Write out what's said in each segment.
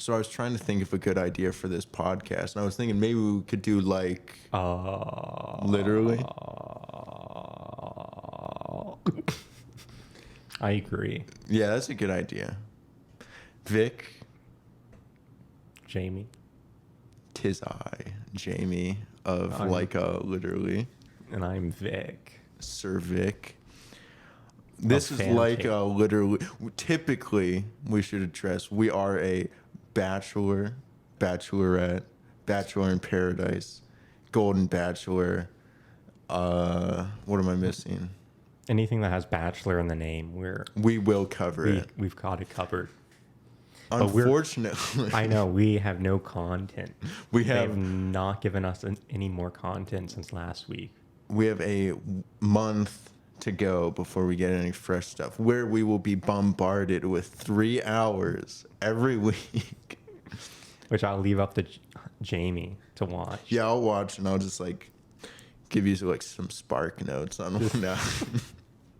So I was trying to think of a good idea for this podcast, and I was thinking maybe we could do like literally. I agree. Yeah, that's a good idea. Vic, Jamie, tis I, Jamie of literally. and I'm Vic. Sir Vic. This is fan like tape. literally. Typically, we should address. We are a bachelor, bachelorette, bachelor in paradise, golden bachelor. What am I missing? Anything that has Bachelor in the name, We will cover it. we've got it covered. Unfortunately, I know we have no content. They've They've not given us any more content since last week. we have a month to go before we get any fresh stuff. Where we will be bombarded with 3 hours every week. Which I'll leave up to Jamie to watch. Yeah, I'll watch and I'll just like give you like some spark notes on what now.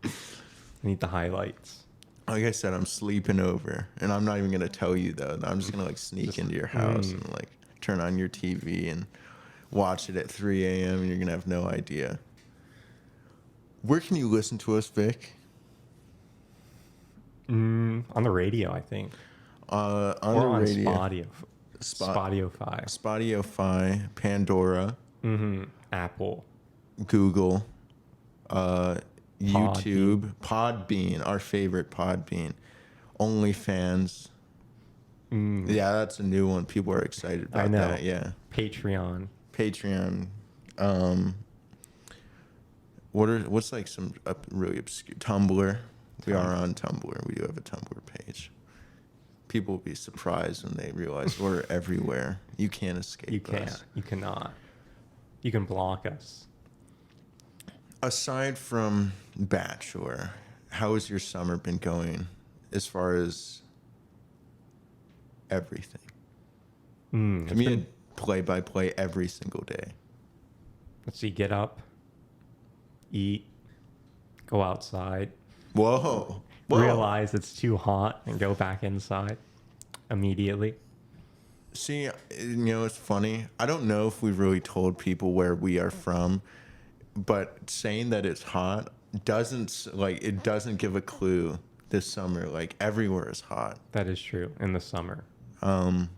I need the highlights. Like I said, I'm sleeping over, and I'm not even gonna tell you though. I'm just gonna like sneak into your house and like turn on your TV and watch it at 3 a.m. and you're gonna have no idea. Where can you listen to us, Vic? On the radio, I think. On Or the on radio. Spotify. Pandora, Apple. Google, YouTube, Podbean, our favorite Podbean, OnlyFans. Yeah, that's a new one. People are excited about I know. that. Yeah, Patreon. What's like some really obscure Tumblr? We are on Tumblr. We do have a Tumblr page. People will be surprised when they realize we're everywhere. You can't escape You can't. us. You cannot. You can block us. Aside from Bachelor, how has your summer been going as far as everything? Give me a play-by-play every single day. Let's see. Get up. Eat. Go outside. Whoa. Realize it's too hot and go back inside immediately. See, it's funny. I don't know if we've really told people where we are from, but saying that it's hot doesn't give a clue this summer. Like everywhere is hot. That is true in the summer. Some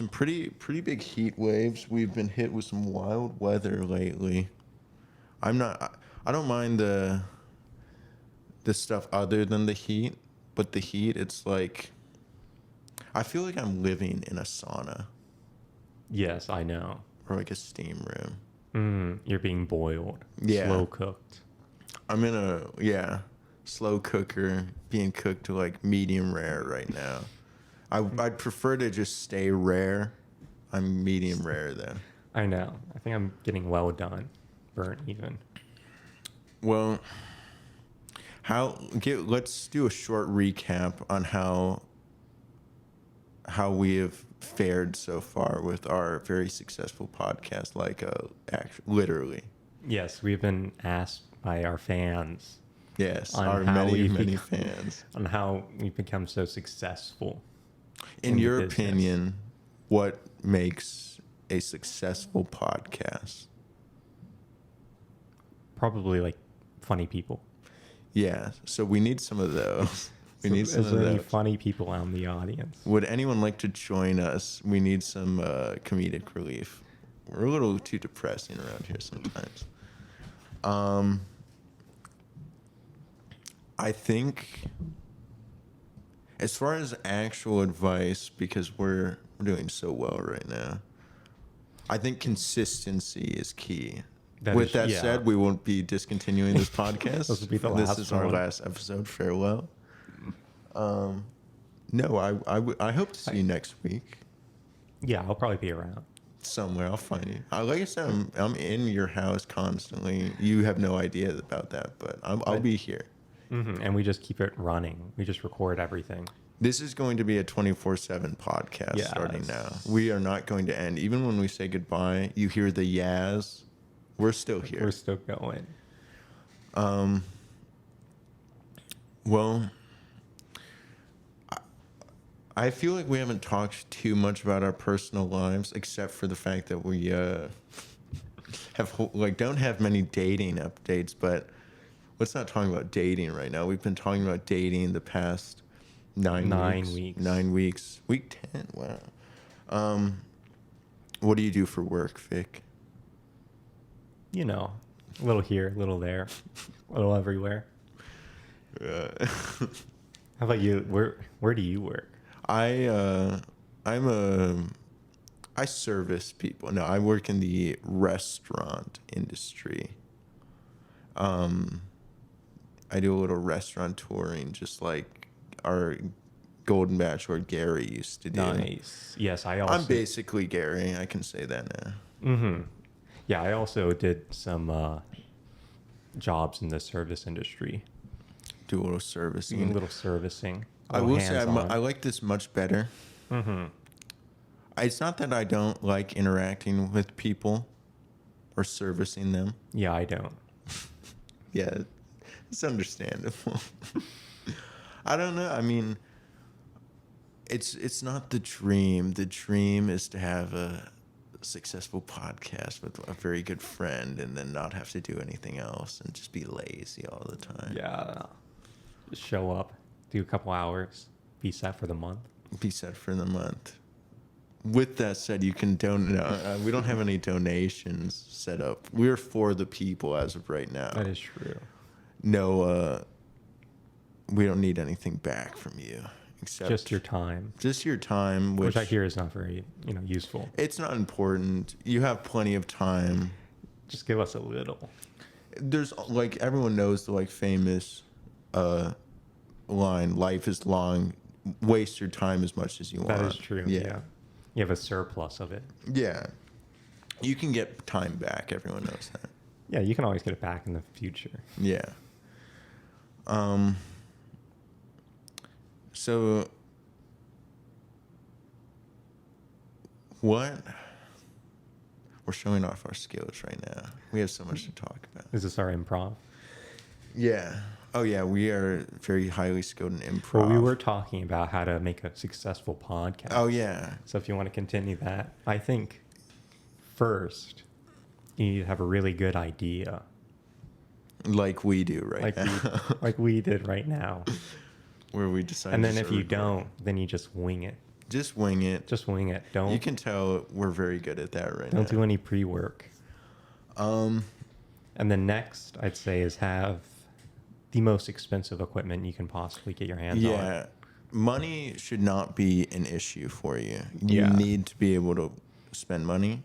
pretty big heat waves. We've been hit with some wild weather lately. I don't mind the stuff other than the heat, but the heat, it's like I feel like I'm living in a sauna Yes, I know. or like a steam room. You're being boiled. Yeah. Slow cooked. I'm in a slow cooker being cooked to like medium rare right now. I'd prefer to just stay rare. I'm medium rare though. I know. I think I'm getting well done. Burnt even. Well, let's do a short recap on how we have fared so far with our very successful podcast, literally. Yes, we've been asked by our fans Yes, on our how many fans. on how we've become so successful. In the your business. opinion, what makes a successful podcast? Probably like funny people. Yeah, so we need some of those. We need some Is of there any those. funny people out in the audience? Would anyone like to join us? We need some comedic relief. We're a little too depressing around here sometimes. I think as far as actual advice, because we're doing so well right now, I think consistency is key. With that said, we won't be discontinuing this podcast. This will be the This last is our one. last episode. Farewell. No, I hope to see you next week Yeah, I'll probably be around. somewhere. I'll find you. Like I said, I'm in your house constantly. You have no idea about that, but I'll be here. And we just keep it running. We just record everything. This is going to be a 24/7 podcast starting now. We are not going to end. Even when we say goodbye, you hear the yas. We're still here. We're still going. Well, I feel like we haven't talked too much about our personal lives, except for the fact that we don't have many dating updates. But let's not talk about dating right now. We've been talking about dating the past 9 weeks. 9 weeks. Week 10. Wow. What do you do for work, Vic? You know, a little here, a little there, a little everywhere. How about you? Where do you work? I service people. No, I work in the restaurant industry. I do a little restaurant touring, just like our Golden Bachelor Gary used to do. Nice. Yes, I also. I'm basically Gary. I can say that now. Mm-hmm. Yeah, I also did some jobs in the service industry. Do a little servicing. A little servicing. I will say I like this much better. Mm-hmm. It's not that I don't like interacting with people or servicing them. Yeah, I don't. Yeah, it's understandable. I don't know. I mean, it's not the dream. The dream is to have a successful podcast with a very good friend and then not have to do anything else and just be lazy all the time. Yeah. Just show up, do a couple hours, be set for the month. Be set for the month. With that said, you can donate. We don't have any donations set up. We're for the people as of right now. That is true. No, we don't need anything back from you except just your time. Just your time, which I hear is not very, useful. It's not important. You have plenty of time. Just give us a little. There's like everyone knows the famous line, life is long, waste your time as much as you want. That is true. Yeah. You have a surplus of it. Yeah. You can get time back. Everyone knows that. Yeah, you can always get it back in the future. Yeah. So what? We're showing off our skills right now. We have so much to talk about. Is this our improv? Yeah. Oh, yeah. We are very highly skilled in improv. Well, we were talking about how to make a successful podcast. Oh, yeah. So if you want to continue that, I think first you need to have a really good idea. Like we do right now. Like we did right now. Where we decide. And then if you don't, then you just wing it. Just wing it. Just wing it. Don't. You can tell we're very good at that right now. Don't do any pre-work. And then next, I'd say, is have the most expensive equipment you can possibly get your hands on. Yeah. Money should not be an issue for you. You need to be able to spend money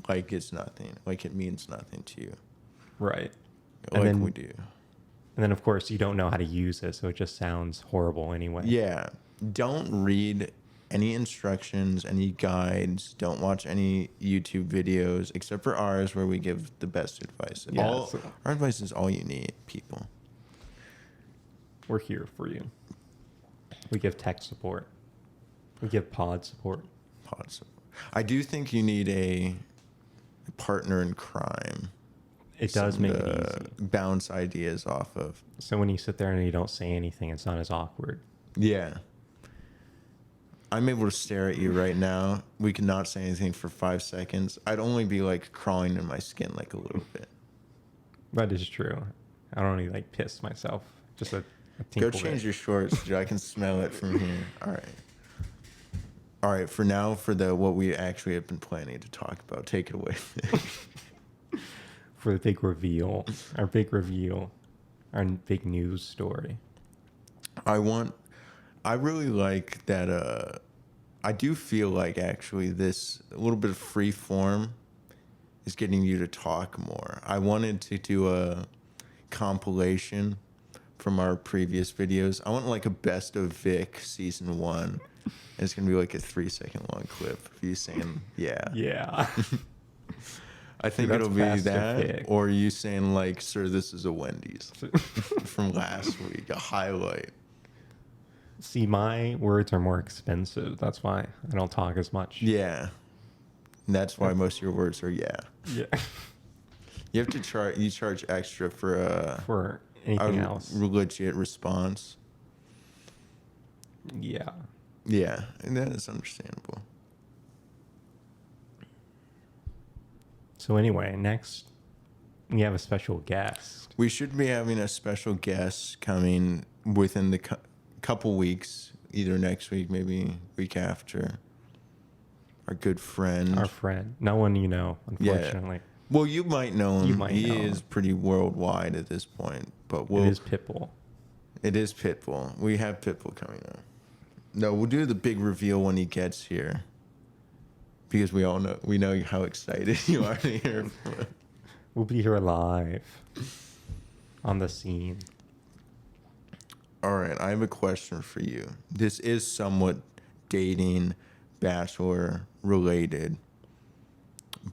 like it's nothing. Like it means nothing to you. Right. Like we do. And then, of course, you don't know how to use it, so it just sounds horrible anyway. Yeah. Don't read any instructions, any guides. Don't watch any YouTube videos, except for ours, where we give the best advice. Yeah, our advice is all you need, people. We're here for you. We give tech support. We give pod support. I do think you need a partner in crime. It does make it easy. Bounce ideas off of. So when you sit there and you don't say anything, it's not as awkward. Yeah. I'm able to stare at you right now. We could not say anything for 5 seconds. I'd only be crawling in my skin a little bit. That is true. I don't really piss myself. Just a tinkle. Go change your shorts, Joe. I can smell it from here. All right. For now, for what we actually have been planning to talk about, take it away. For the big reveal, our big big news story. I really like that. I do feel like actually this a little bit of free form is getting you to talk more. I wanted to do a compilation from our previous videos. I want a best of Vic season 1. And it's going to be a 3-second long clip of you saying, yeah. Yeah. I think it'll be that, or you saying sir, this is a Wendy's from last week, a highlight. See, my words are more expensive. That's why I don't talk as much. Yeah. And that's why most of your words are yeah. Yeah. You have to charge extra for anything else. Legit response. Yeah. Yeah, and that is understandable. So anyway, next we have a special guest. We should be having a special guest coming within the couple weeks, either next week, maybe week after. Our good friend. Our friend. No one you know, unfortunately. Yeah. Well, you might know him. You might he know is him. pretty worldwide at this point. But It is Pitbull. It is Pitbull. We have Pitbull coming up. No, we'll do the big reveal when he gets here. Because we know how excited you are to hear him. We'll be here live on the scene. All right, I have a question for you. This is somewhat dating, Bachelor related.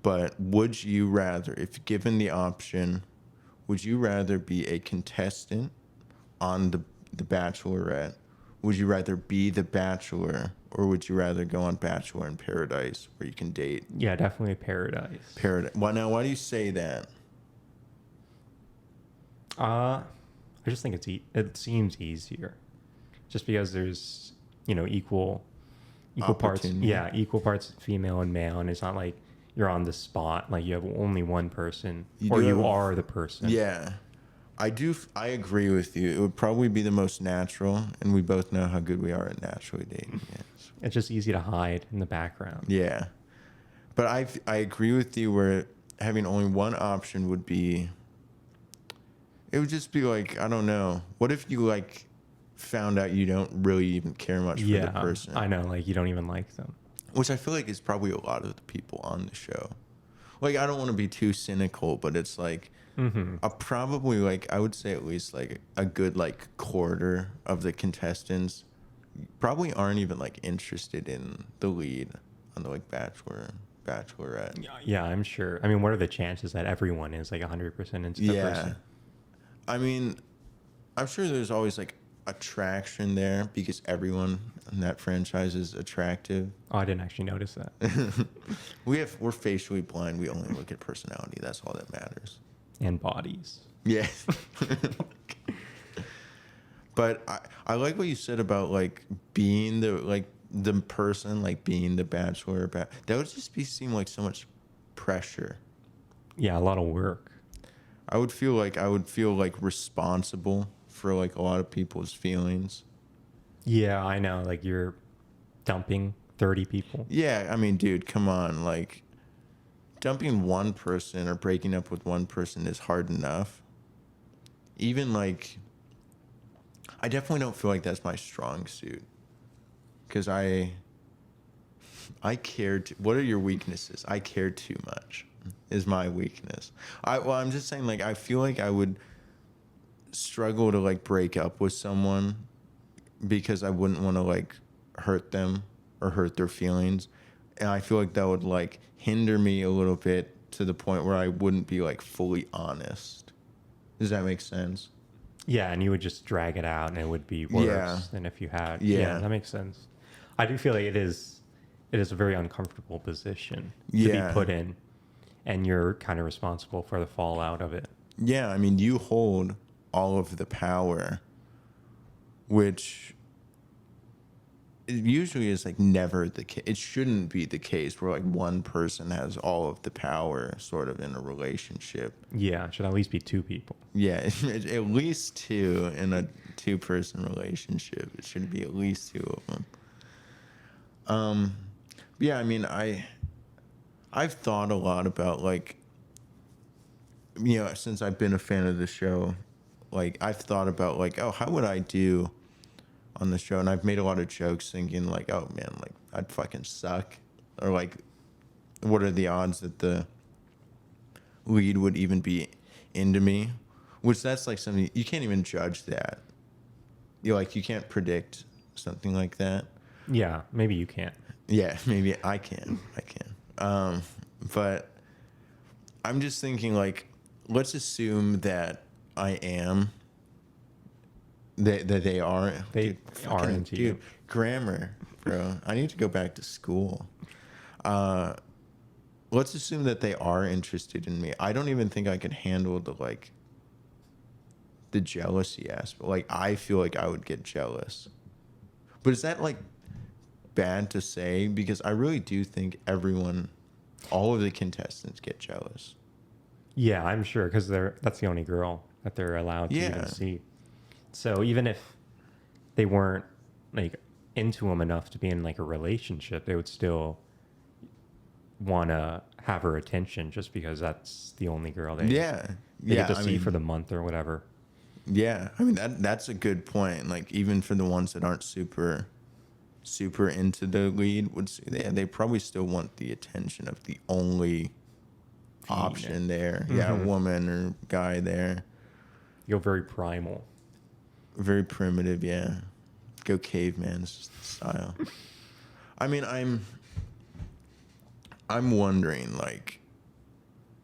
But would you rather, if given the option, would you rather be a contestant on the Bachelorette? Would you rather be the Bachelor, or would you rather go on Bachelor in Paradise where you can date? Yeah, definitely Paradise. Paradise. Why do you say that? I just think it seems easier, just because there's equal parts. Yeah, equal parts female and male, and it's not like you're on the spot, like you have only one person, you are the person. Yeah, I agree with you. It would probably be the most natural, and we both know how good we are at naturally dating. Yes. It's just easy to hide in the background. Yeah, but I agree with you where having only one option would be. It would just be like, I don't know. What if you like found out you don't really even care much for the person? I know, like you don't even like them. Which I feel like is probably a lot of the people on the show. Like, I don't want to be too cynical, but it's like probably like I would say at least like a good like quarter of the contestants probably aren't even like interested in the lead on the like Bachelorette. Yeah, I'm sure. I mean, what are the chances that everyone is like 100% into the person? I mean, I'm sure there's always like attraction there because everyone in that franchise is attractive. Oh, I didn't actually notice that. We're facially blind. We only look at personality. That's all that matters. And bodies. Yeah. But I like what you said about like being the person, like being the Bachelor. That would just seem like so much pressure. Yeah, a lot of work. I would feel like responsible for like a lot of people's feelings. Yeah, I know. Like you're dumping 30 people. Yeah, I mean, dude, come on. Like dumping one person or breaking up with one person is hard enough. Even like, I definitely don't feel like that's my strong suit. Because I care. What are your weaknesses? I care too much is my weakness. I'm just saying, like, I feel like I would struggle to like break up with someone because I wouldn't want to like hurt them or hurt their feelings, and I feel like that would like hinder me a little bit to the point where I wouldn't be like fully honest. Does that make sense? Yeah, and you would just drag it out, and it would be worse than if you had. Yeah, that makes sense. I do feel like it is a very uncomfortable position to be put in, and you're kind of responsible for the fallout of it. Yeah, I mean, you hold all of the power, which usually is like never the case. It shouldn't be the case where like one person has all of the power sort of in a relationship. Yeah, it should at least be two people. Yeah, at least two in a two-person relationship. It should be at least two of them. Yeah, I mean, I've thought a lot about like, since I've been a fan of the show, like I've thought about like, oh, how would I do on the show? And I've made a lot of jokes thinking like, oh man, like I'd fucking suck, or like, what are the odds that the lead would even be into me? Which that's like something you can't even judge that. You can't predict something like that. Yeah, maybe you can't. Yeah, maybe I can. But I'm just thinking like, let's assume that I am. That they are. They are into you. Grammar, bro. I need to go back to school. Let's assume that they are interested in me. I don't even think I could handle the jealousy aspect. Like, I feel like I would get jealous. But is that like bad to say because I really do think all of the contestants get jealous. Yeah, I'm sure because that's the only girl that they're allowed to even see. So even if they weren't like into him enough to be in like a relationship, they would still want to have her attention just because that's the only girl they get to see for the month or whatever. Yeah, I mean that's a good point. Like even for the ones that aren't super into the lead, they probably still want the attention of the only option there. Mm-hmm. Yeah, woman or guy there. Go very primal. Very primitive, yeah. Go caveman style. I mean, I'm wondering, like,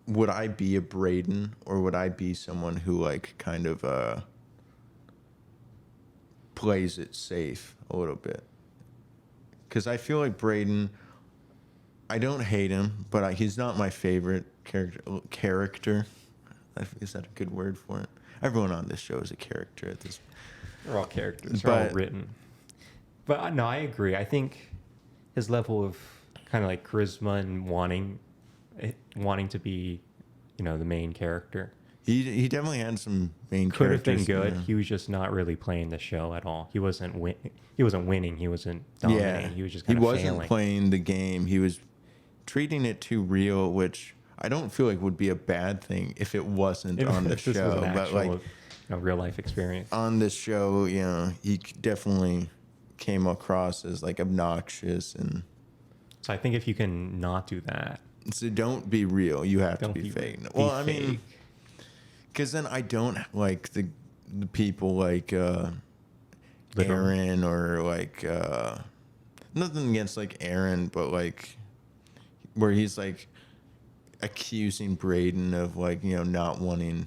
would I be a Braden or would I be someone who, like, kind of plays it safe a little bit? Because I feel like Braden, I don't hate him, but he's not my favorite character. Is that a good word for it? Everyone on this show is a character at this point. They're all characters. They're all written. But no, I agree. I think his level of kind of like charisma and wanting to be, the main character. He definitely had some main could characters. Could have been good. Yeah. He was just not really playing the show at all. He wasn't winning. He wasn't dominating. Yeah. He was just kind of failing. He wasn't playing the game. He was treating it too real, which I don't feel like would be a bad thing if it wasn't on the show. Was an actual, but like real life experience. On this show, he definitely came across as like obnoxious and. So I think if you can not do that. So don't be real. You have to be fake. Well, I mean, because then I don't like the people like Aaron or like nothing against like Aaron, but like where he's like accusing Braden of like not wanting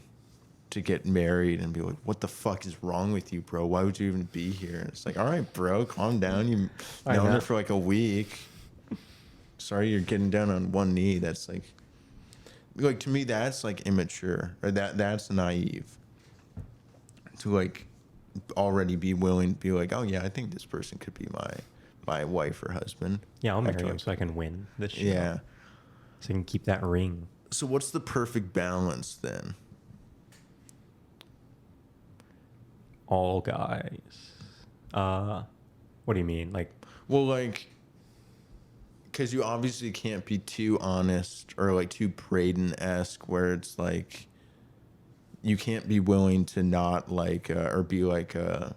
to get married and be like, what the fuck is wrong with you, bro? Why would you even be here? It's like, all right, bro, calm down. You've known her for like a week. Sorry, you're getting down on one knee. That's like to me, that's like immature, or that's naive. To like already be willing to be like, oh yeah, I think this person could be my wife or husband. Yeah, I'll marry him so I can win this show. Yeah, so I can keep that ring. So what's the perfect balance then? All guys. What do you mean? Like, well, like. Because you obviously can't be too honest or like too Braden-esque where it's like you can't be willing to not like or be like I'm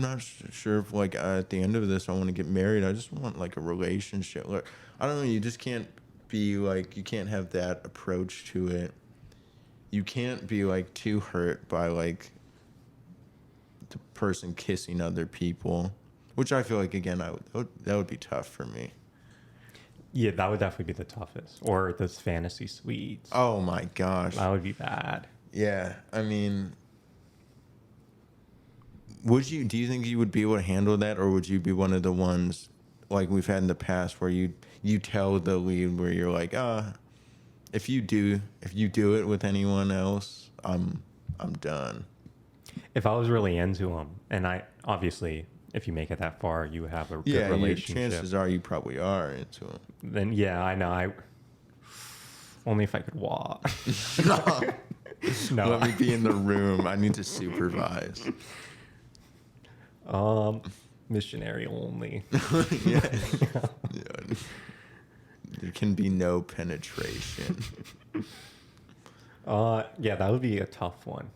not sure if like at the end of this I want to get married. I just want like a relationship. Like, I don't know. You just can't be like, you can't have that approach to it. You can't be like too hurt by like the person kissing other people. Which I feel like, again, that would be tough for me. Yeah, that would definitely be the toughest. Or those fantasy suites. Oh, my gosh. That would be bad. Yeah, I mean, do you think you would be able to handle that? Or would you be one of the ones, like we've had in the past, where you tell the lead where you're like, if you do it with anyone else, I'm done. If I was really into him, and I obviously... If you make it that far, you have a good relationship. Yeah, chances are you probably are into him. Then, yeah, I know. Only if I could walk. No. Let me be in the room. I need to supervise. Missionary only. Yeah. There can be no penetration. Yeah, that would be a tough one.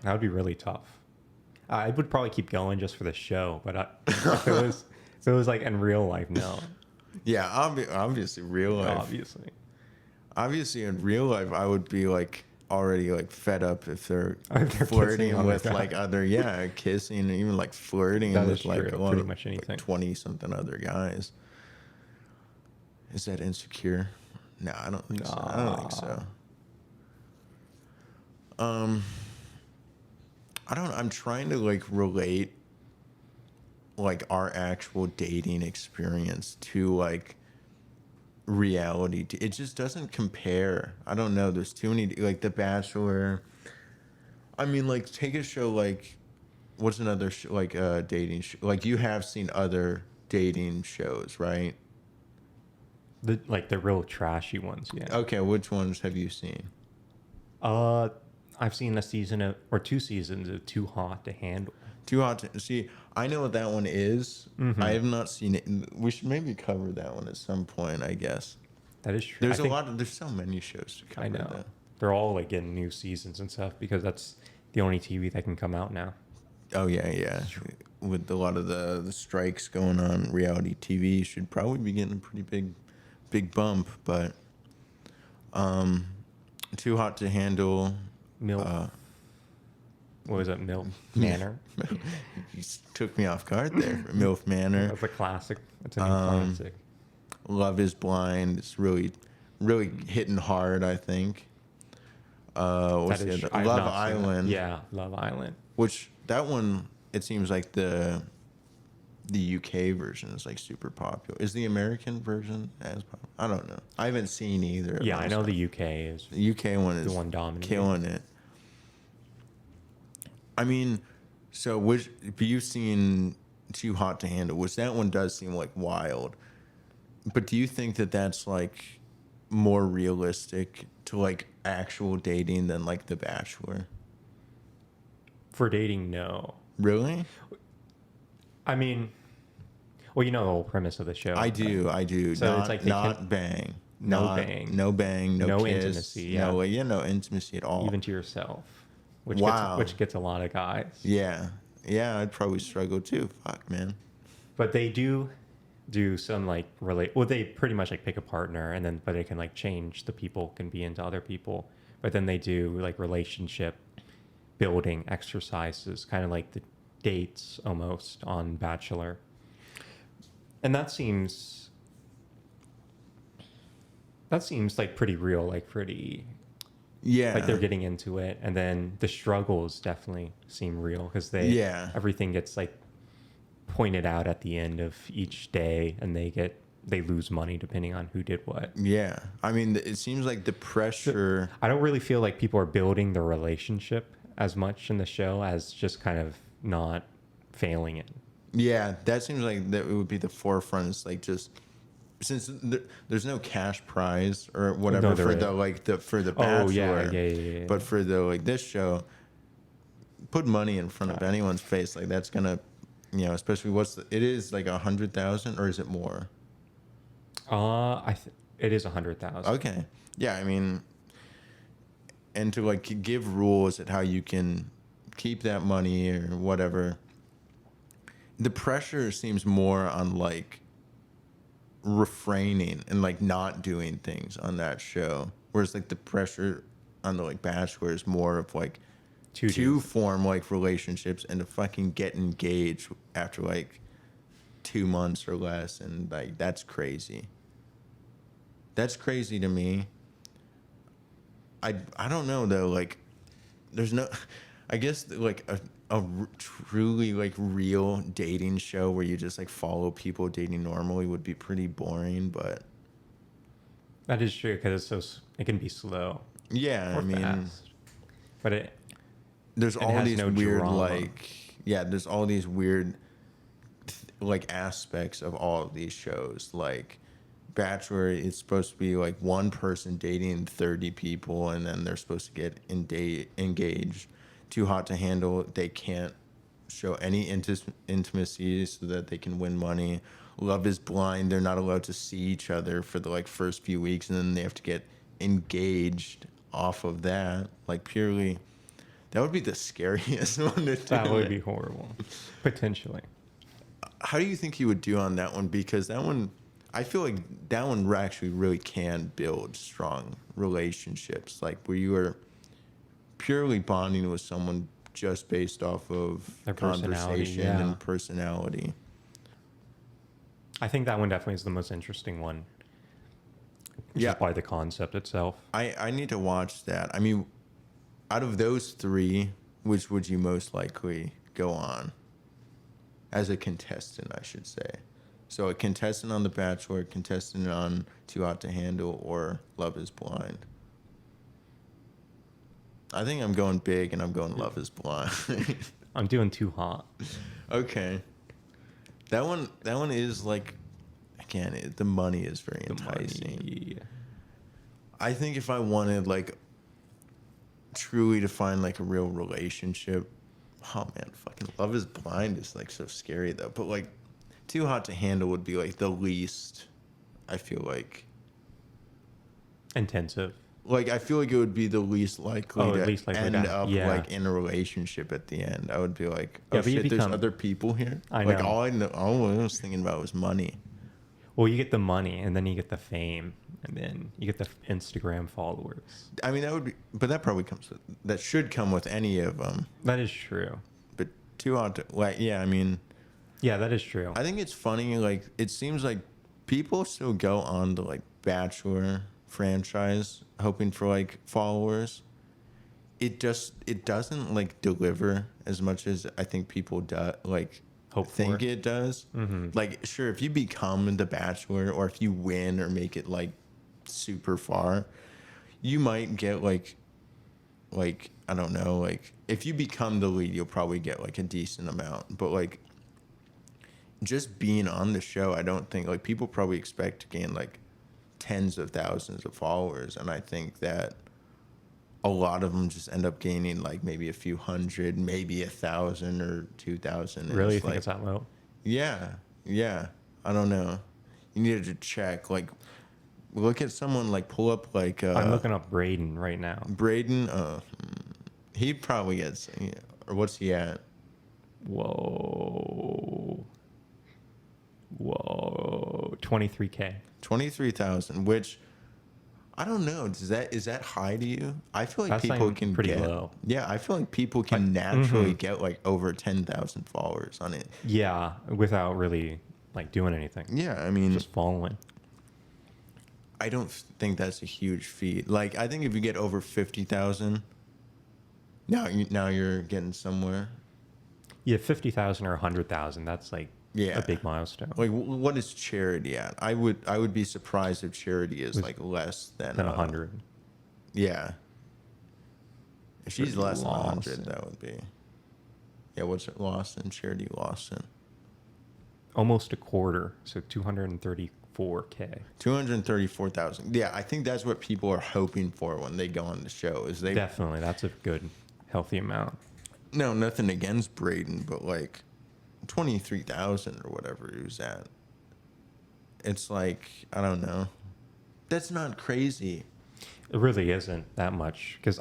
That would be really tough. I would probably keep going just for the show, but if it was like in real life, no. Yeah, obviously real life. Obviously in real life, I would be like already like fed up if they're flirting with like other kissing and even like flirting with like pretty much anything. 20-something other guys. Is that insecure? No, I don't think so. I don't think so. I'm trying to like relate like our actual dating experience to like reality. It just doesn't compare. I don't know. There's too many, like The Bachelor. I mean, like take a show like what's another dating like you have seen other dating shows, right? The real trashy ones, yeah. Okay, which ones have you seen? I've seen a season or 2 seasons of Too Hot to Handle. Too Hot to see. I know what that one is. Mm-hmm. I have not seen it. We should maybe cover that one at some point, I guess. That is true. There's so many shows to cover. I know. Though. They're all like getting new seasons and stuff because that's the only TV that can come out now. Oh yeah. With a lot of the strikes going on, reality TV should probably be getting a pretty big bump. But Too Hot to Handle. What was it? MILF Manor. You took me off guard there. MILF Manor. That's a classic. That's a new classic. Love is Blind. It's really hitting hard, I think. What's the other? Love Island. Yeah, Love Island. Which that one, it seems like the UK version is like super popular. Is the American version as popular? I don't know. I haven't seen either. Yeah, I know the UK is. The UK one is the one dominating, killing it. I mean, so you've seen Too Hot to Handle, which that one does seem like wild. But do you think that that's like more realistic to like actual dating than like The Bachelor? For dating, no. Really? I mean, well, you know the whole premise of the show. I do. So it's like not bang. No bang. No kiss, intimacy. Yeah. No intimacy at all. Even to yourself. Which gets a lot of guys. Yeah. I'd probably struggle too. Fuck, man. But they do some like they pretty much like pick a partner but they can like change, the people can be into other people, but then they do like relationship building exercises, kind of like the dates almost on Bachelor. And that seems like pretty real, like pretty, yeah, like they're getting into it. And then the struggles definitely seem real because everything gets like pointed out at the end of each day, and they lose money depending on who did what. Yeah. I mean, it seems like the pressure. I don't really feel like people are building the relationship as much in the show as just kind of not failing it. Yeah, that seems like that would be the forefront. It's like just since there's no cash prize or whatever for the Bachelor. Oh yeah. But for this show, put money in front of anyone's face, like that's gonna, especially it is like 100,000 or is it more? It is 100,000. Okay, yeah, I mean, and to like give rules at how you can keep that money or whatever. The pressure seems more on like refraining and like not doing things on that show, whereas like the pressure on the like Bachelor is more of like to form like relationships and to fucking get engaged after like 2 months or less, and like that's crazy to me. I don't know though, like there's no, I guess like a truly like real dating show where you just like follow people dating normally would be pretty boring, but that is true because it can be slow. Yeah, I mean, fast. But there's all these weird there's all these weird like aspects of all of these shows. Like Bachelor, it's supposed to be like one person dating 30 people and then they're supposed to get engaged. Too Hot to Handle, they can't show any intimacy so that they can win money. Love is Blind, they're not allowed to see each other for the like first few weeks, and then they have to get engaged off of that. Like purely, that would be the scariest one to do. That would be horrible, potentially. How do you think you would do on that one? Because that one, I feel like that one actually really can build strong relationships, like where you are purely bonding with someone just based off of their conversation and personality. I think that one definitely is the most interesting one. Just by the concept itself. I need to watch that. I mean, out of those three, which would you most likely go on? As a contestant, I should say. So a contestant on The Bachelor, a contestant on Too Hot to Handle, or Love is Blind. I think I'm going big, and I'm going Love is Blind. I'm doing Too Hot. Okay. That one is like, again, the money is very enticing. Money. I think if I wanted like truly to find like a real relationship, oh man, fucking Love Is Blind is like so scary though. But like Too Hot to Handle would be like the least, I feel like. Intensive. Like I feel like it would be the least likely to end up yeah. like in a relationship at the end. I would be like, oh Yeah, but shit, there's other people here. I like know. all I was thinking about was money. Well, you get the money, and then you get the fame, and then you get the Instagram followers. I mean, that would be, but that probably that should come with any of them. That is true. But Too Hot to, like, yeah, I mean, yeah, that is true. I think it's funny. Like, it seems like people still go on the like Bachelor franchise hoping for like followers. It doesn't like deliver as much as I think people think it does. Mm-hmm. Like, sure, if you become the Bachelor or if you win or make it like super far, you might get like I don't know, like if you become the lead, you'll probably get like a decent amount. But like just being on the show, I don't think like people probably expect to gain like tens of thousands of followers, and I think that a lot of them just end up gaining like maybe a few hundred, maybe 1,000 or 2,000. Really, you think it's that low? Yeah. I don't know. You needed to check. Like, look at someone. Like, pull up like. I'm looking up Braden right now. Braden, he probably gets. Or what's he at? Whoa, 23K. 23,000, which. I don't know. Is that high to you? I feel like That's people like can pretty get. low. Yeah, I feel like people can naturally get like over 10,000 followers on it. Yeah, without really like doing anything. Yeah, I mean, Just following. I don't think that's a huge feat. Like, I think if you get over 50,000, now you're getting somewhere. Yeah, 50,000 or 100,000. That's like Yeah. a big milestone. Like, what is charity at? I would be surprised if charity is like less than 100. Yeah. If she's less than Lawson. 100, that would be. Yeah, what's it? Lawson, Charity Lawson. Almost a quarter, so 234K. 234,000. Yeah, I think that's what people are hoping for when they go on the show. Is they Definitely, that's a good, healthy amount. No, nothing against Braden, but like 23,000 or whatever he was at. It's like, I don't know. That's not crazy. It really isn't that much, because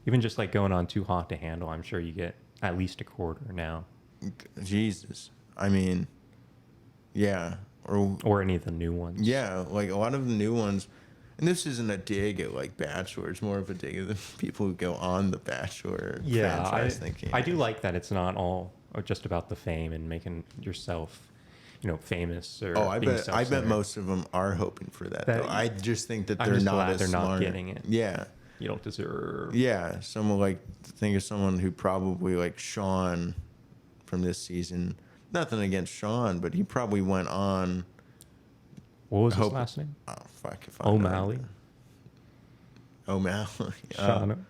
even just like going on Too Hot to Handle, I'm sure you get at least a quarter now. Jesus. I mean, yeah. Or any of the new ones. Yeah, like a lot of the new ones. And this isn't a dig at like Bachelor. It's more of a dig at the people who go on the Bachelor franchise thinking. I do like that it's not all just about the fame and making yourself, famous or. Oh, I bet most of them are hoping for that though. I just think that they're not as smart. Not getting it. Yeah. You don't deserve. Yeah, someone like think of someone who probably like Sean from this season. Nothing against Sean, but he probably went on. What was his last name? Oh fuck! If I O'Malley. O'Malley. Sean.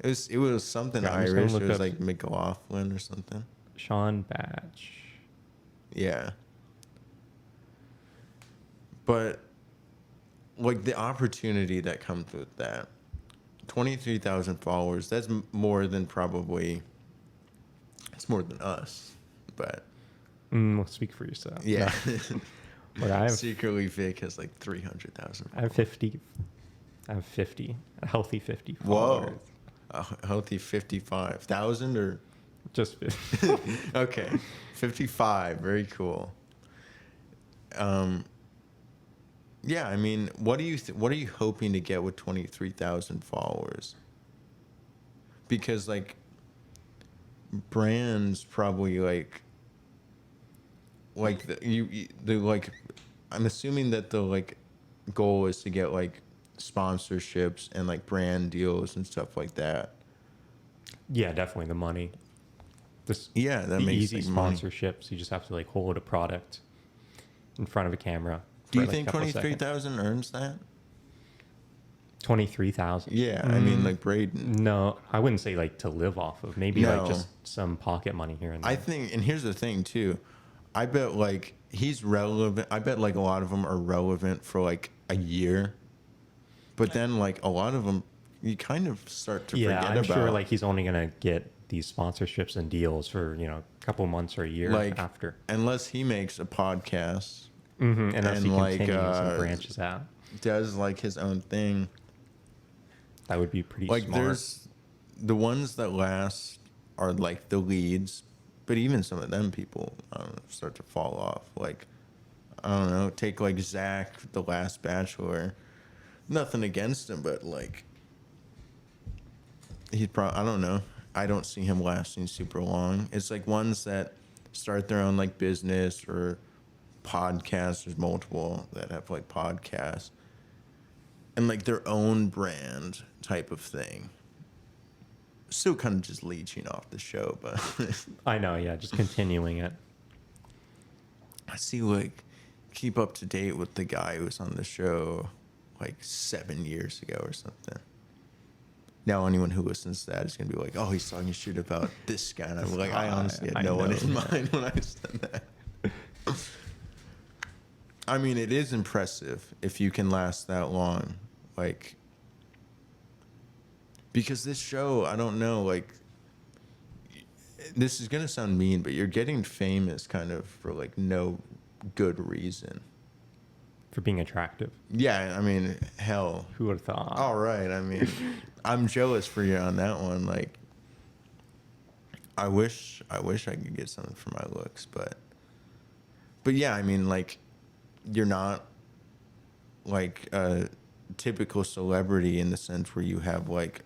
It was something Irish. It was like McLaughlin or something. Sean Batch. Yeah. But like the opportunity that comes with that, 23,000 followers. That's more than probably. It's more than us, but. Well, speak for yourself. Yeah. No. Secretly, Vic has like 300,000. I have 50. A healthy 50 followers. Whoa. A healthy 55,000 or. Just 50. Okay. 55. Very cool. Yeah, I mean, what are you hoping to get with 23,000 followers? Because like brands probably like I'm assuming that the like goal is to get like sponsorships and like brand deals and stuff like that. Yeah, definitely the money. That makes easy sponsorships. You just have to like hold a product in front of a camera. Do you think 23,000 earns that? 23,000. Yeah, I mean, like Braden. No, I wouldn't say like to live off of. Maybe like No. just some pocket money here and there. I think, and here's the thing too, I bet like he's relevant. I bet like a lot of them are relevant for like a year, but then like a lot of them you kind of start to Yeah, forget I'm about. sure like he's only gonna get these sponsorships and deals for a couple months or a year like after. unless he makes a podcast Unless and he like continues and branches out, does like his own thing. that would be pretty Like smart. there's the ones that last are like the leads, but even some of them people I don't know, start to fall off. Like I don't know, take like Zach, the last Bachelor. Nothing against him, but like he's probably I don't know. I don't see him lasting super long. It's like ones that start their own like business or podcasts. There's multiple that have like podcasts and like their own brand type of thing. Still kind of just leeching off the show, but I know, yeah, just continuing it. I see like keep up to date with the guy who was on the show like 7 years ago or something. Now anyone who listens to that is gonna be like, oh, he's talking shit about this guy. And I'm like, I honestly had no one in mind when I said that. I mean, it is impressive if you can last that long. Like, because this show, I don't know, like, this is going to sound mean, but you're getting famous kind of for, like, no good reason. For being attractive. Yeah, I mean, hell. Who would have thought? All right, I mean, I'm jealous for you on that one. Like, I wish I could get something for my looks, but yeah, I mean, like, you're not like a typical celebrity in the sense where you have like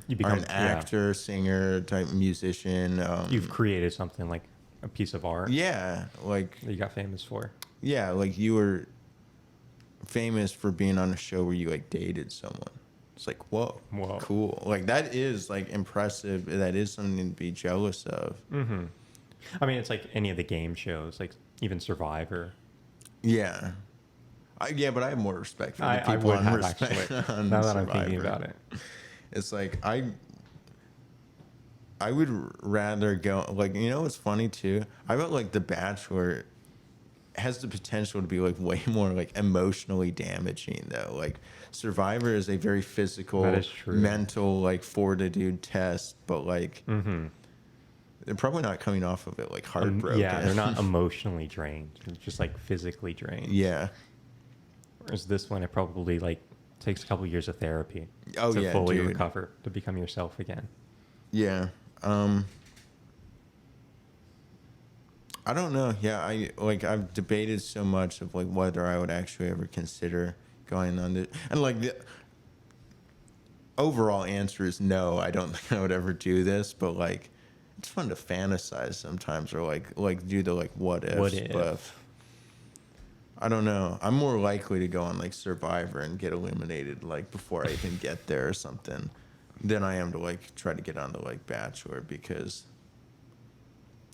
You become an actor, singer type musician. You've created something like a piece of art. Yeah, like That you got famous for. yeah, like you were famous for being on a show where you like dated someone. It's like whoa, cool. Like that is like impressive. That is something to be jealous of. Mm-hmm. I mean, it's like any of the game shows, like even Survivor. Yeah. Yeah, but I have more respect for the people I would on have respect actually. on Now that Survivor. I'm thinking about it, It's like I would rather go like what's funny too. I felt like The Bachelor has the potential to be like way more like emotionally damaging though. Like Survivor is a very physical, that is true. mental like fortitude test, but like they're probably not coming off of it like heartbroken. Yeah, they're not emotionally drained. They're just like physically drained. Yeah. Whereas this one, it probably like takes a couple years of therapy to fully recover, to become yourself again. Yeah. I don't know. Yeah, I've debated so much of like whether I would actually ever consider going on this, and like the overall answer is no. I don't think I would ever do this, but like it's fun to fantasize sometimes, or like do the like what if stuff. I don't know. I'm more likely to go on like Survivor and get eliminated like before I even get there or something than I am to like try to get onto like Bachelor, because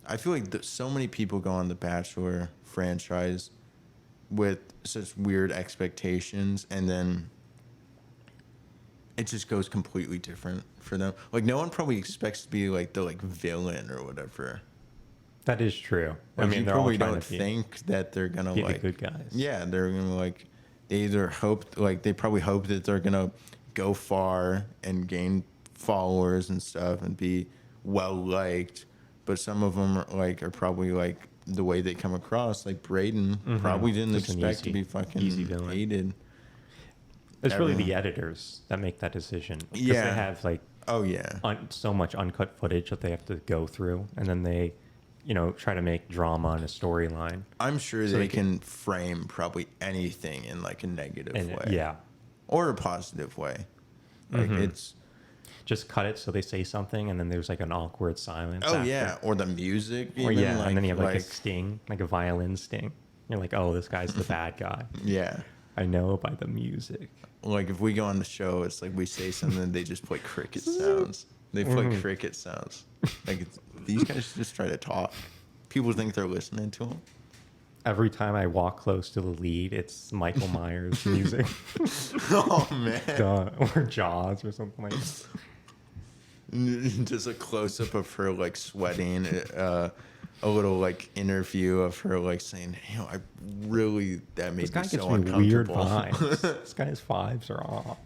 I feel like so many people go on the Bachelor franchise with such weird expectations, and then it just goes completely different for them. Like no one probably expects to be like the like villain or whatever. That is true. Like, I mean, you they're probably all trying don't to think that they're gonna be like the good guys. Yeah, they're gonna like they either hope like they probably hope that they're gonna go far and gain followers and stuff and be well liked, but some of them are probably like the way they come across. Like Braden probably didn't Just expect to be fucking hated. It's really the editors that make that decision. Because Yeah. they have like so much uncut footage that they have to go through, and then they try to make drama in a storyline. I'm sure they can frame probably anything in like a negative way. Yeah. Or a positive way. Like it's just cut it so they say something, and then there's like an awkward silence. Oh after. Yeah, or the music. Or even, and then you have like a sting, like a violin sting. You're like, oh, this guy's the bad guy. Yeah. I know by the music. Like if we go on the show, it's like we say something, they just play cricket sounds. They play cricket sounds. Like these guys just try to talk. People think they're listening to them. every time I walk close to the lead, it's Michael Myers music. Oh man. Duh. Or Jaws or something like that. Just a close up of her like sweating, a little like interview of her like saying, I really that made This guy me gets so me weird uncomfortable. vibes. This guy's vibes are off.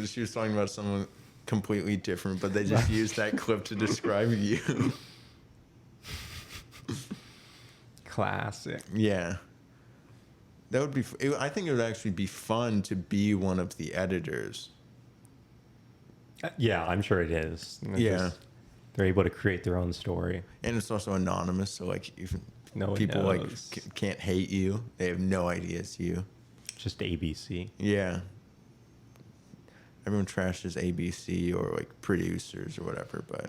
She was talking about someone completely different, but they just used that clip to describe you. Classic. Yeah. That would be. I think it would actually be fun to be one of the editors. Yeah, I'm sure it is. Yeah. They're able to create their own story. And it's also anonymous, so like even No one people knows. like can't hate you. They have no idea it's you. Just ABC. Yeah. Everyone trashes ABC or like producers or whatever, but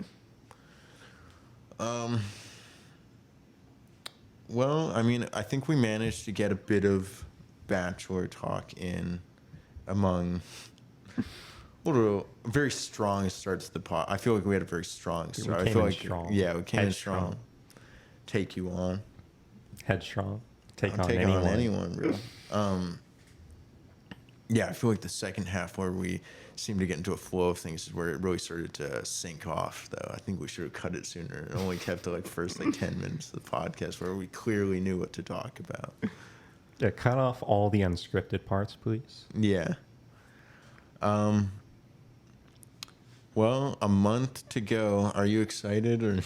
well, I mean, I think we managed to get a bit of Bachelor talk in among very strong start to the pod. I feel like we had a very strong start. I feel like strong. Yeah, we came in Headstrong. strong. Take you on. Headstrong. Take I'll on take anyone. on anyone, bro. Yeah, I feel like the second half where we seemed to get into a flow of things is where it really started to sink off, though. I think we should have cut it sooner. It only kept the first 10 minutes of the podcast where we clearly knew what to talk about. Yeah, cut off all the unscripted parts, please. Yeah. Well, a month to go. Are you excited or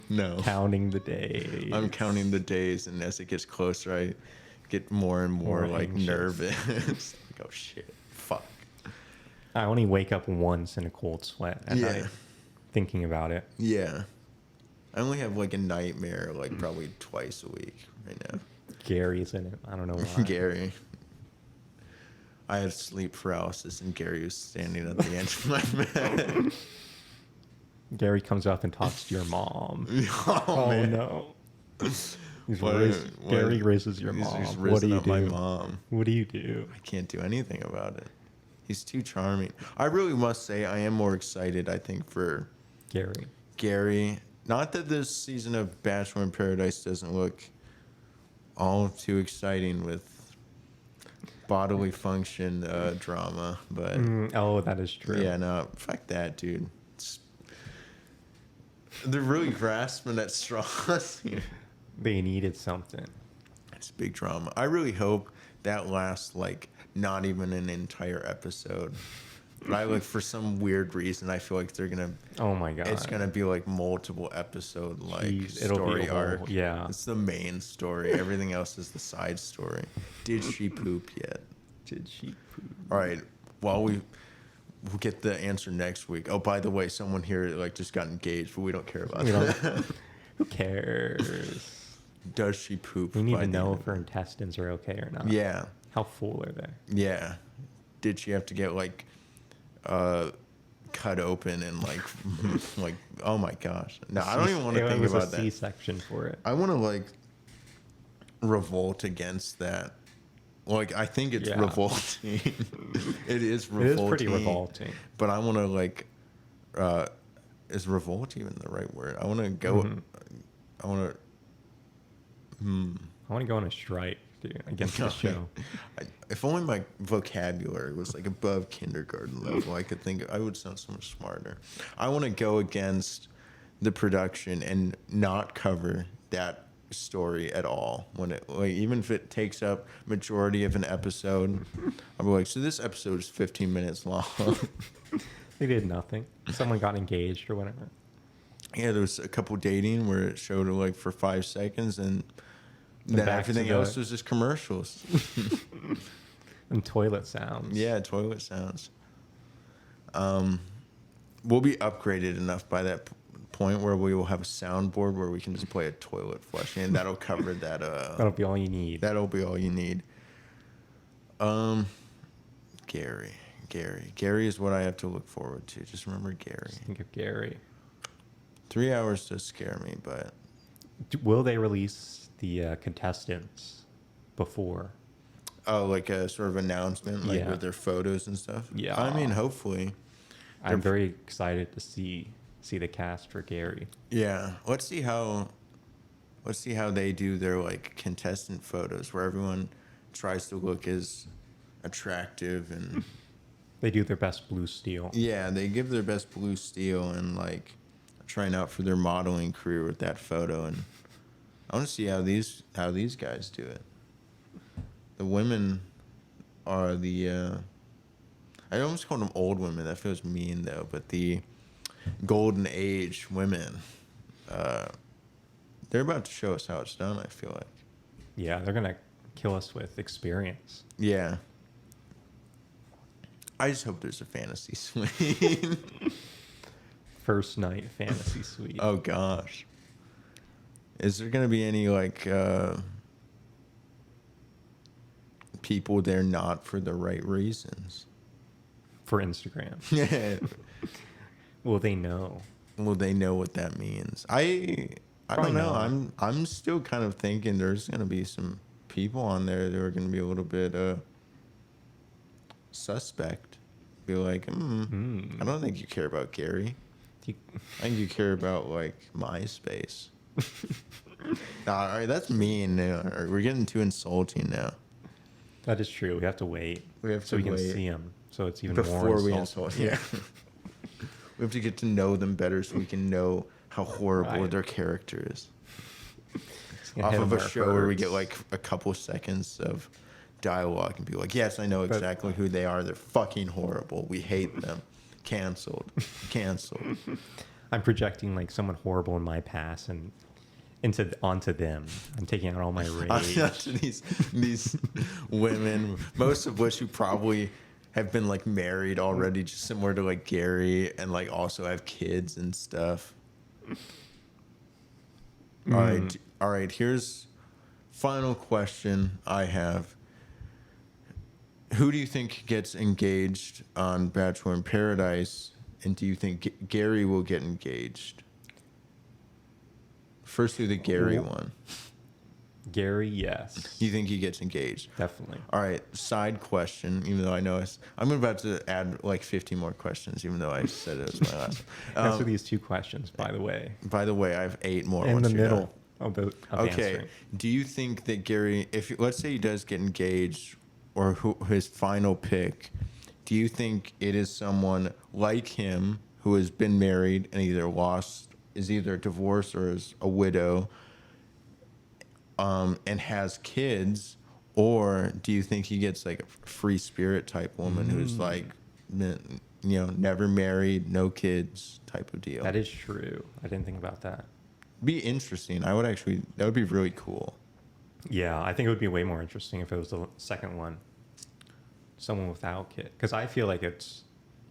no? Counting the days. I'm counting the days, and as it gets closer, I get more and more anxious. nervous. Oh shit, fuck. I only wake up once in a cold sweat at night thinking about it. Yeah. I only have a nightmare probably twice a week right now. Gary's in it. I don't know why. Gary. I had sleep paralysis, and Gary was standing at the end of my bed. Gary comes up and talks to your mom. Oh man. No. What- Gary raises your mom. He's What do you up my do? mom. What do you do? I can't do anything about it. He's too charming. I really must say I am more excited, I think, for Gary. Not that this season of Bachelor in Paradise doesn't look all too exciting with bodily function drama, but Oh, that is true. yeah, no, fuck that, dude. They're really grasping at straws here. They needed something. It's big drama. I really hope that lasts not even an entire episode. But I for some weird reason I feel like they're gonna. Oh my god! It's gonna be multiple episode Jeez, it'll story be a whole- arc. yeah. It's the main story. Everything else is the side story. Did she poop yet? Did she poop? All right. Well, we'll get the answer next week. Oh, by the way, someone here just got engaged, but we don't care about that. Who cares? Does she poop? We need by to the know end if her intestines are okay or not. Yeah. How full are they? Yeah. Did she have to get cut open and oh my gosh. No, I don't even want to think about a that. C-section for it. I want to revolt against that. I think it's revolting. It is revolting. It is pretty revolting. But I want to is revolt even the right word? I want to go. Mm-hmm. I want to. I want to go on a strike, dude, against the show. If only my vocabulary was above kindergarten level, I would sound so much smarter. I want to go against the production and not cover that story at all. When it even if it takes up majority of an episode, I'll be so this episode is 15 minutes long. They did nothing. Someone got engaged or whatever. Yeah, there was a couple dating where it showed for 5 seconds and then everything else was just commercials. And toilet sounds. Yeah, toilet sounds. We'll be upgraded enough by that point where we will have a soundboard where we can just play a toilet flushing, and that'll cover that. That'll be all you need. That'll be all you need. Gary is what I have to look forward to. Just remember Gary. Just think of Gary. 3 hours does scare me, but Will they release the contestants before? oh, a sort of announcement, with their photos and stuff. Yeah. I mean, hopefully. I'm very excited to see the cast for Gary. Yeah, let's see how let's see how they do their like contestant photos where everyone tries to look as attractive and They do their best blue steel. yeah, they give their best blue steel and like trying out for their modeling career with that photo, and I want to see how these guys do it. The women are the I almost called them old women. That feels mean though, but the golden age women, they're about to show us how it's done. I feel like. Yeah, they're gonna kill us with experience. Yeah. I just hope there's a fantasy suite. First night fantasy suite. Oh gosh. Is there gonna be any like people there not for the right reasons? For Instagram. Yeah. Will they know? Will they know what that means? I don't know. Not. I'm still kind of thinking there's gonna be some people on there that are gonna be a little bit suspect. Be like, I don't think you care about Gary. I think you care about like MySpace. Nah, all right, that's mean. We're getting too insulting now. That is true. We have to wait. We have so to we wait can see them. So it's even before more we insulting. insult. Yeah. We have to get to know them better so we can know how horrible their character is. Off of a show where we get like a couple seconds of dialogue and be like, yes, I know exactly who they are. They're fucking horrible. We hate them. Canceled. I'm projecting like someone horrible in my past and onto them. I'm taking out all my rage. Onto these women, most of which who probably have been like married already, just similar to like Gary, and like also have kids and stuff. All right. Here's final question I have. Who do you think gets engaged on Bachelor in Paradise, and do you think Gary will get engaged? First, do the Gary one. Gary, yes. You think he gets engaged? Definitely. All right, side question, even though I know I'm about to add like 50 more questions, even though I said it was my last one. Answer these 2 questions, by the way. By the way, I have 8 more. In once the you're middle done. of okay. answering. Do you think that Gary, if let's say he does get engaged, or his final pick, do you think it is someone like him who has been married and is either divorced or is a widow, and has kids, or do you think he gets like a free spirit type woman who's like, never married, no kids type of deal? That is true. I didn't think about that. Be interesting. That would be really cool. Yeah, I think it would be way more interesting if it was the second one. Someone without kid. Because I feel like it's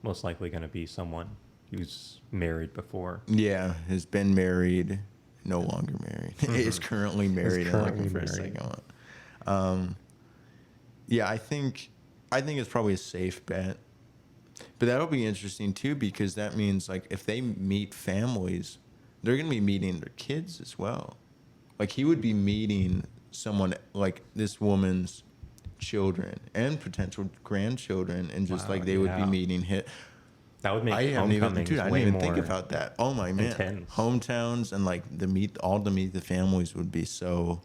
most likely going to be someone who's married before. Yeah, has been married, no longer married. Is currently married and looking for a second one. Yeah, I think it's probably a safe bet. But that'll be interesting too, because that means like if they meet families, they're going to be meeting their kids as well. Like he would be meeting someone like this woman's children and potential grandchildren, and just like they would be meeting him. That would make I didn't even think about that. Oh my man, intense. Hometowns and like the meet the families would be so.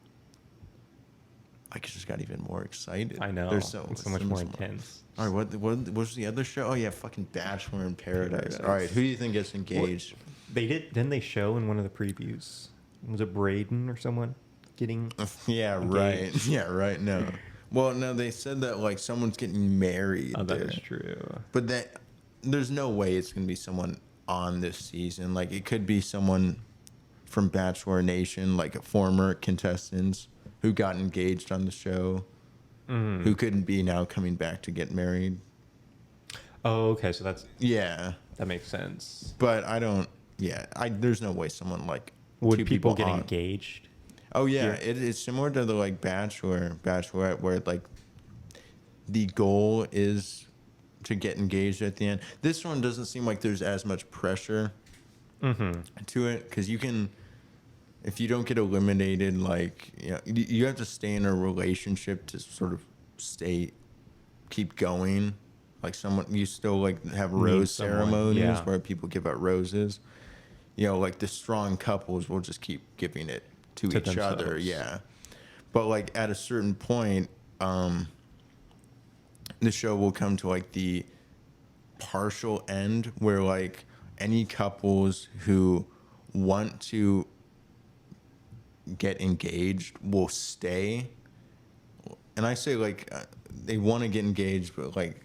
I just got even more excited. I know. There's so much more intense. All right, what was the other show? Oh yeah, fucking Bachelor in Paradise. All right, who do you think gets engaged? Didn't they show in one of the previews? Was it Braden or someone getting? Yeah, engaged? right. Yeah, right. No. Well, no, they said that like someone's getting married. Oh, that is true. But there's no way it's gonna be someone on this season. Like it could be someone from Bachelor Nation, like former contestants who got engaged on the show, who couldn't be now coming back to get married. Oh, okay. So that makes sense. But I don't. Yeah, there's no way someone like would people get engaged. Oh yeah, it's similar to the like Bachelorette, where like the goal is to get engaged at the end. This one doesn't seem like there's as much pressure to it, because you can, if you don't get eliminated, like you have to stay in a relationship to sort of keep going. Like you still like have rose ceremonies where people give out roses. Like the strong couples will just keep giving it to each other. themselves. Yeah. But like at a certain point, the show will come to like the partial end where like any couples who want to get engaged will stay. And I say like they want to get engaged, but like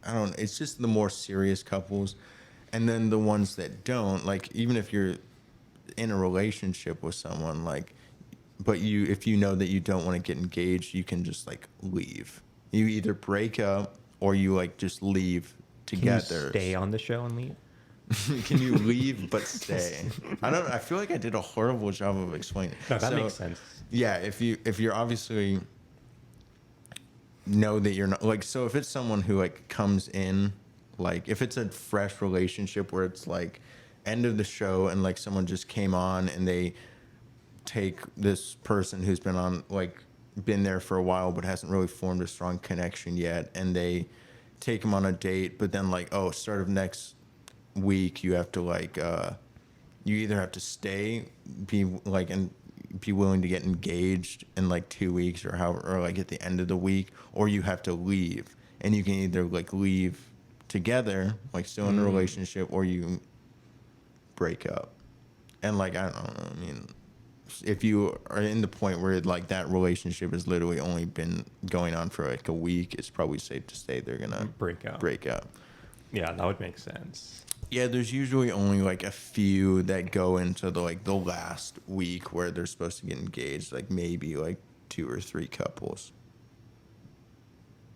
I don't. It's just the more serious couples, and then the ones that don't. Like even if you're in a relationship with someone, like, but if you know that you don't want to get engaged, you can just like leave. You either break up or you like just leave together. Can you stay on the show and leave? Can you leave but stay? I feel like I did a horrible job of explaining. No, that makes sense. Yeah, if you're obviously know that you're not like, so if it's someone who like comes in, like if it's a fresh relationship where it's like end of the show and like someone just came on and they take this person who's been on like been there for a while but hasn't really formed a strong connection yet, and they take them on a date, but then like, oh, start of next week you have to like you either have to stay, be like, and be willing to get engaged in like 2 weeks or how, or like at the end of the week, or you have to leave, and you can either like leave together, like still in a relationship, or you break up. And like, I don't know, I mean, if you are in the point where like that relationship has literally only been going on for like a week, it's probably safe to say they're gonna break up. Yeah, that would make sense. Yeah, there's usually only like a few that go into the like the last week where they're supposed to get engaged, like maybe like 2 or 3 couples.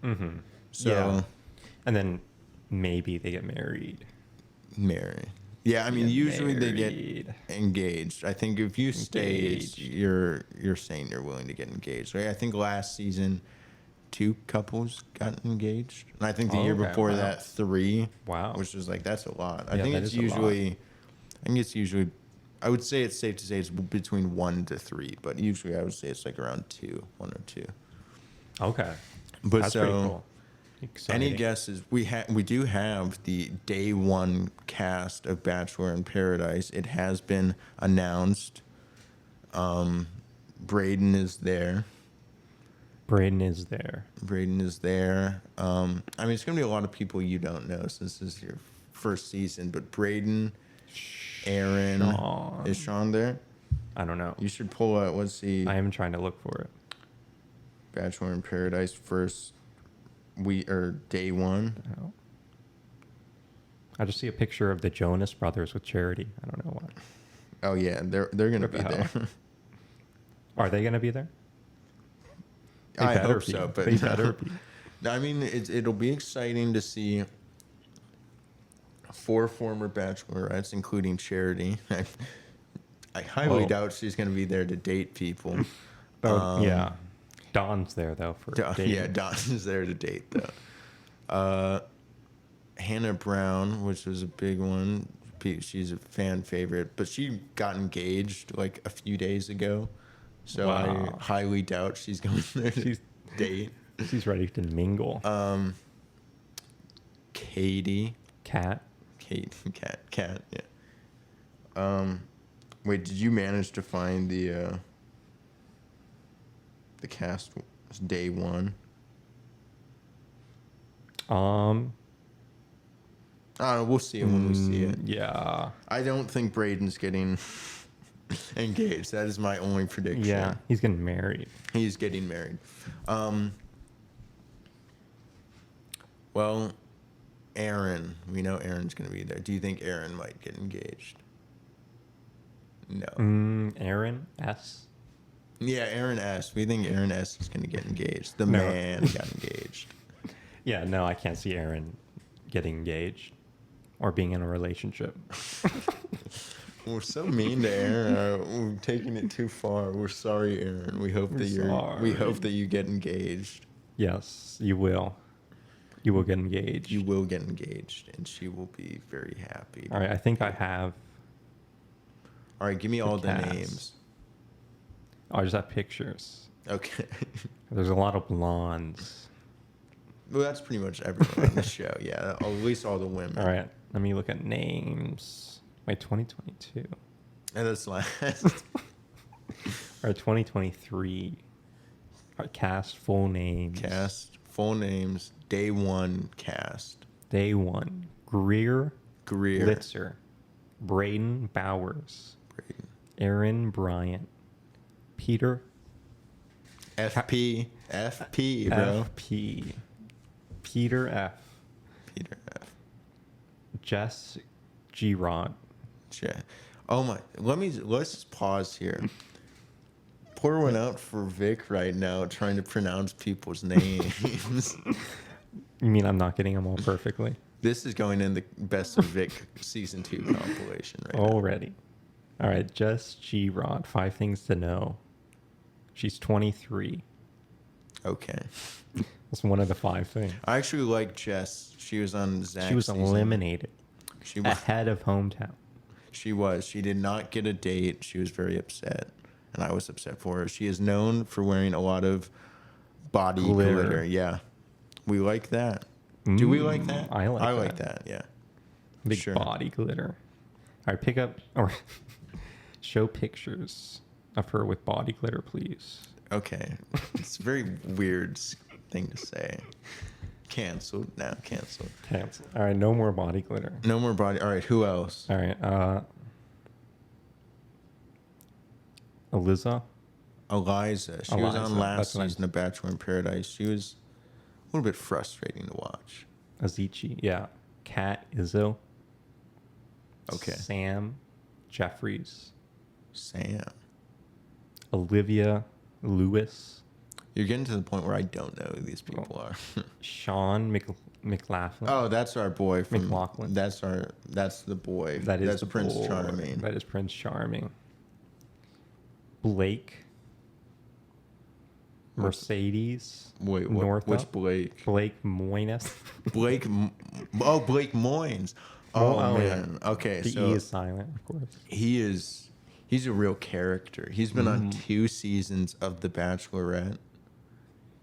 Mm-hmm. So, yeah. And then maybe they get married. Yeah, I mean, usually they get engaged. I think if you stay, you're saying you're willing to get engaged, right? I think last season 2 couples got engaged, and I think the year before that 3. Wow, which is like, that's a lot. I think it's usually, I would say it's safe to say it's between 1 to 3, but usually I would say it's like around 1 or 2. Okay, but that's so pretty cool. Exciting. Any guesses? We do have the day 1 cast of Bachelor in Paradise. It has been announced. Braden is there. I mean, it's going to be a lot of people you don't know since this is your first season, but Braden, Aaron, is Sean there? I don't know. You should pull out, let's see. I am trying to look for it. Bachelor in Paradise day 1. Oh. I just see a picture of the Jonas Brothers with Charity. I don't know why. Oh yeah, they're going to be there. Are they going to be there? I hope so, but they better be. I mean, it'll be exciting to see 4 former Bachelorettes, including Charity. I highly doubt she's going to be there to date people. Yeah. Dawn's there, though, for dating. Yeah, Dawn's there to date, though. Hannah Brown, which was a big one. She's a fan favorite, but she got engaged like a few days ago. So wow. I highly doubt she's going there to date. She's ready to mingle. Katie. Cat, yeah. Wait, did you manage to find the cast day 1? I don't know, we'll see it when we see it. Yeah. I don't think Braden's getting engaged. That is my only prediction. Yeah, he's getting married. He's getting married. Well, Aaron. We know Aaron's going to be there. Do you think Aaron might get engaged? No. Aaron S? Yeah, Aaron S. We think Aaron S. is going to get engaged. The man got engaged. Yeah, no, I can't see Aaron getting engaged or being in a relationship. We're so mean to Aaron. We're taking it too far. We're sorry, Aaron. We hope that you get engaged. Yes, you will. You will get engaged. You will get engaged, and she will be very happy. All right, I think I have. All right, give me all the names. Oh, I just have pictures. Okay. There's a lot of blondes. Well, that's pretty much everyone on the show. Yeah, at least all the women. All right, let me look at names. Wait, 2022. And that's last. Our 2023. Our cast full names. Cast full names. Day 1 cast. Day 1. Greer. Greer. Litzer. Braden Bowers. Braden. Aaron Bryant. Peter. FP. FP, bro. FP. Peter F. Peter F. Jess G. Rod. Oh my! Let's just pause here. Pour one out for Vic right now, trying to pronounce people's names. You mean I'm not getting them all perfectly? This is going in the Best of Vic season 2 compilation right Already. All right, Jess G. Rod. 5 things to know. She's 23. now. Okay. That's one of the 5 things. I actually like Jess. She was on Zach's She was season. eliminated. She was. Ahead of Hometown. She was. She did not get a date. She was very upset, and I was upset for her. She is known for wearing a lot of body glitter. Yeah, we like that. Do we like that? I like that. Yeah. Big Sure. body glitter. All right, pick up or show pictures of her with body glitter, please. Okay. It's a very weird thing to say. Canceled. Now canceled. Cancel. All right, no more body glitter. No more body. All right. Who else? All right, Eliza. Eliza. She was on Eliza, last that's what season of Bachelor in Paradise. She was a little bit frustrating to watch. Azichi. Yeah. Kat Izzo. Okay. Sam Jeffries. Sam. Olivia Lewis. You're getting to the point where I don't know who these people are. Sean McLaughlin. Oh, that's our boy from McLaughlin. That's the boy. That's the Prince boy. Charming. That is Prince Charming. Blake. Mercedes. Wait, Northup. which Blake? Blake Moynes. Blake Moynes. Oh, man. Okay, The so E is silent, of course. he's a real character. He's been on 2 seasons of The Bachelorette.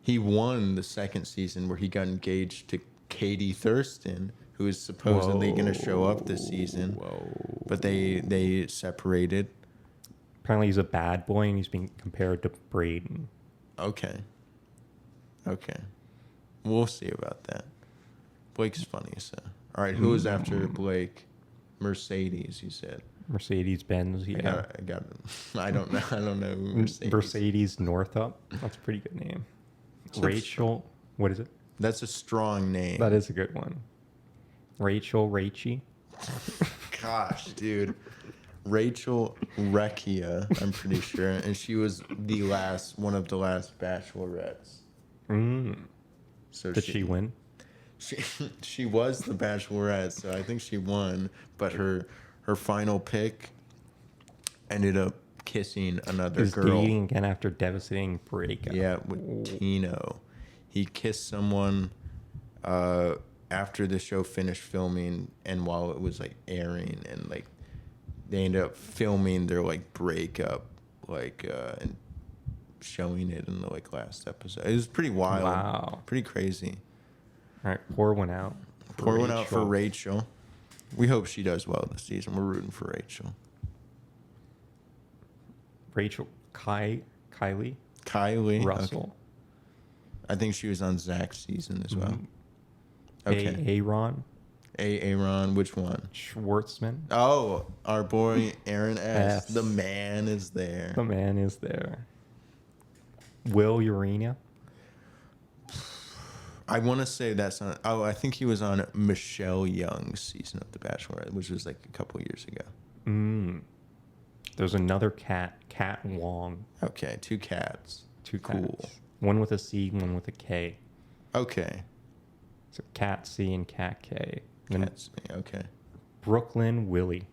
He won the 2nd season where he got engaged to Katie Thurston, who is supposedly going to show up this season. Whoa. But they separated. Apparently he's a bad boy and he's being compared to Braden. Okay. We'll see about that. Blake's funny, so. All right, who is after Blake? Mercedes, you said. Mercedes Benz, yeah. I got I don't know. I don't know who Mercedes Northup. That's a pretty good name. Rachel, what is it? That's a strong name. That is a good one. Rachie. Gosh, dude. Rachel Recchia, I'm pretty sure, and she was one of the last bachelorettes. So Did she win? She was the bachelorette, so I think she won, but her final pick ended up kissing another girl. Dating again after devastating breakup. Yeah, with Tino. He kissed someone after the show finished filming, and while it was like airing, and like they ended up filming their like breakup, and showing it in the like last episode. It was pretty wild. Wow. Pretty crazy. All right, pour one out. Pour one out for Rachel. We hope she does well this season. We're rooting for Rachel. Rachel Kylie Okay. Russell. I think she was on Zach's season as well. Okay. Aaron Aaron, which one? Schwartzman. Oh, our boy Aaron S. S. The man is there. The man is there. Will Urania. I want to say that's on. Oh, I think he was on Michelle Young's season of The Bachelorette, which was like a couple years ago. There's another Cat Wong. Okay, 2 cats. Two Cool. cats. One with a C, one with a K. Okay. So Cat C and Cat K. And then Cats. Okay. Brooklyn Willie.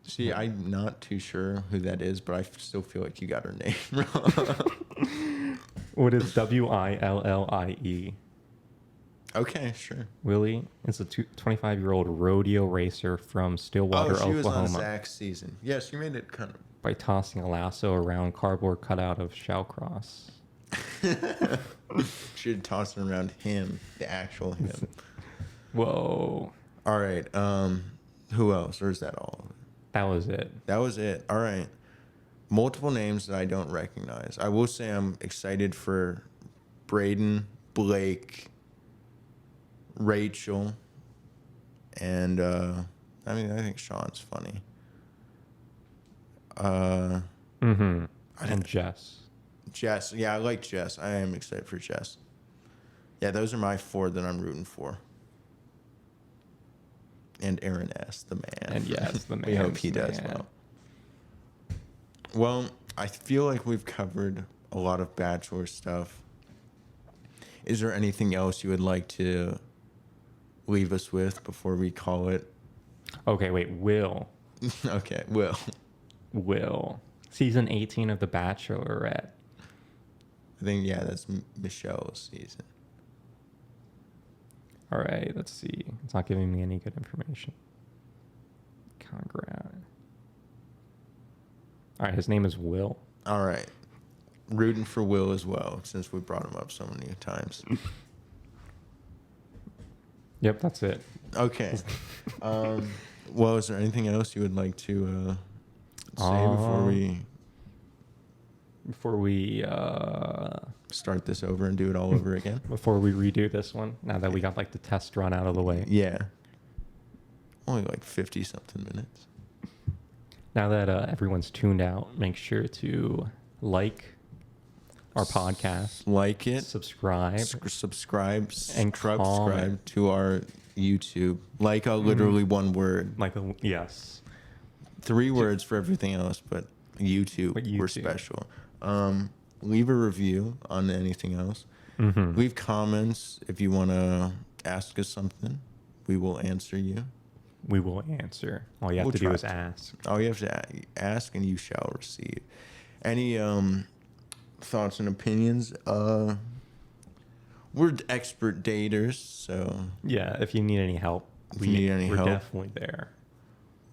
See, I'm not too sure who that is, but I still feel like you got her name wrong. What is Willie? Okay, sure. Willie is a 25-year-old rodeo racer from Stillwater, she was on Oklahoma. Zach's season. Yes, you made it kind of. By tossing a lasso around cardboard cutout of Shallcross. Should toss it around him, the actual him. Whoa. All right. Who else? Or is that all? That was it. That was it. All right. Multiple names that I don't recognize. I will say I'm excited for Braden, Blake, Rachel, and I think Sean's funny. And Jess. Jess. Yeah, I like Jess. I am excited for Jess. Yeah, those are my 4 that I'm rooting for. And Aaron S., the man. And yes, the man. We hope he does well. Well, I feel like we've covered a lot of Bachelor stuff. Is there anything else you would like to leave us with before we call it? Okay, wait. Will. Okay, Will. Season 18 of The Bachelorette. I think, yeah, that's Michelle's season. All right, let's see. It's not giving me any good information. Congrats. All right, his name is Will. All right. Rooting for Will as well, since we brought him up so many times. Yep, that's it. Okay. Well, is there anything else you would like to say before we start this over and do it all over again? Before we redo this one, now that we got like the test run out of the way. Yeah. Only like 50-something minutes. Now that everyone's tuned out, make sure to like our podcast. Like it. Subscribe. Subscribe to our YouTube. Like literally one word. Yes. 3 words for everything else, but YouTube. We're special. Leave a review on anything else. Leave comments if you want to ask us something. We will answer you. We will answer. All you have to do is ask. All you have to ask and you shall receive. Any thoughts and opinions? We're expert daters, so... Yeah, if you need any help, we're definitely there.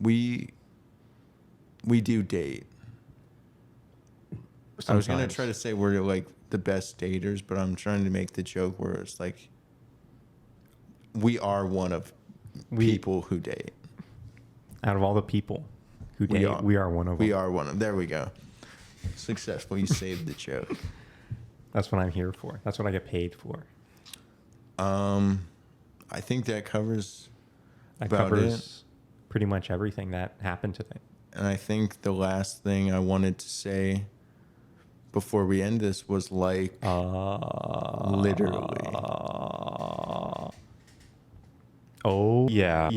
We do date. Sometimes. I was going to try to say we're like the best daters, but I'm trying to make the joke where it's like we are one of people who date. Out of all the people who date, we are one of them. We are one of them. There we go. Successful. You saved the joke. That's what I'm here for. That's what I get paid for. I think that covers pretty much everything that happened today. And I think the last thing I wanted to say before we end this was literally. Oh, yeah.